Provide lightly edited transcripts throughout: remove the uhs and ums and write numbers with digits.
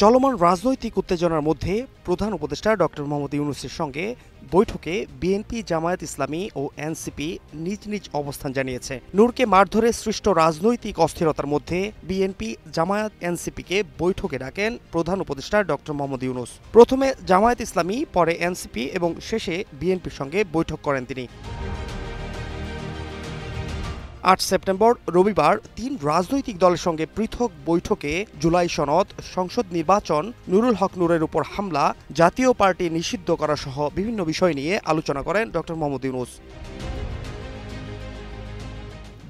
চলমান রাজনৈতিক উত্তেজনার মধ্যে প্রধান উপদেষ্টা ডক্টর মোহাম্মদ ইউনূসের সঙ্গে বৈঠকে বিএনপি, জামায়াত ইসলামী ও এনসিপি নিজ নিজ অবস্থান জানিয়েছে। নূরকে মারধরে সৃষ্ট রাজনৈতিক অস্থিরতার মধ্যে বিএনপি, জামায়াত, এনসিপিকে বৈঠকে ডাকেন প্রধান উপদেষ্টা ডক্টর মোহাম্মদ ইউনূস। প্রথমে জামায়াত ইসলামী, পরে এনসিপি এবং শেষে বিএনপির সঙ্গে বৈঠক করেন তিনি। ৮ সেপ্টেম্বর রবিবার ৩ রাজনৈতিক দলের সঙ্গে পৃথক বৈঠকে জুলাই সনদ, সংসদ নির্বাচন, নুরুল হক নূরের উপর হামলা, জাতীয় পার্টি নিষিদ্ধ করা সহ বিভিন্ন বিষয় নিয়ে আলোচনা করেন ড. মোহাম্মদ ইউনূস।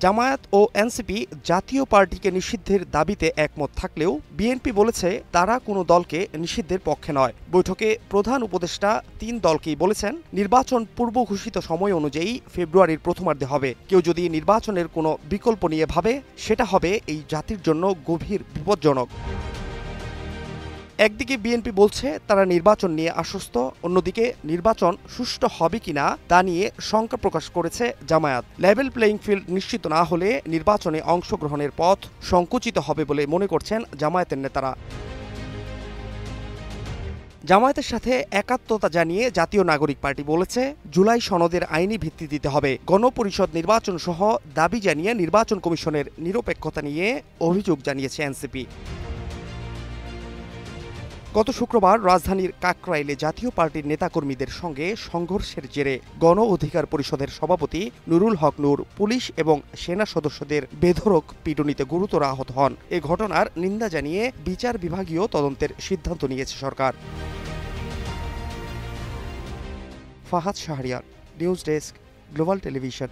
জামায়াত ও এনসিপি জাতীয় পার্টিকে নিষিদ্ধের দাবিতে একমত থাকলেও বিএনপি বলেছে তারা কোনো দলকে নিষিদ্ধের পক্ষে নয়। বৈঠকে প্রধান উপদেষ্টা ৩ দলকেই বলেছেন নির্বাচন পূর্ব ঘোষিত সময় অনুযায়ী ফেব্রুয়ারির প্রথমার্ধে হবে। কেউ যদি নির্বাচনের কোনো বিকল্প নিয়ে ভাবে সেটা হবে এই জাতির জন্য গভীর বিপজ্জনক। একদিকে বিএনপি বলছে তারা নির্বাচন নিয়ে আশ্বস্ত, অন্যদিকে নির্বাচন সুষ্ঠু হবে কিনা তা নিয়ে শঙ্কা প্রকাশ করেছে জামায়াত। লেভেল প্লেইং ফিল্ড নিশ্চিত না হলে নির্বাচনে অংশগ্রহণের পথ সংকুচিত হবে বলে মনে করছেন জামায়াতের নেতারা। জামায়াতের সাথে একাত্মতা জানিয়ে জাতীয় নাগরিক পার্টি বলেছে জুলাই সনদের আইনি ভিত্তি দিতে হবে। গণপরিষদ নির্বাচন সহ দাবি জানিয়ে নির্বাচন কমিশনের নিরপেক্ষতা নিয়ে অভিযোগ জানিয়েছে এনসিপি। গত শুক্রবার রাজধানীর কাকরাইলে জাতীয় পার্টির নেতাকর্মীদের সঙ্গে সংঘর্ষের জেরে গণ অধিকার পরিষদের সভাপতি নুরুল হক নূর পুলিশ এবং সেনা সদস্যদের বেধড়ক পিটুনিতে গুরুতর আহত হন। এ ঘটনার নিন্দা জানিয়ে বিচার বিভাগীয় তদন্তের সিদ্ধান্ত নিয়েছে সরকার। Fahad Shahriar, news desk, global television.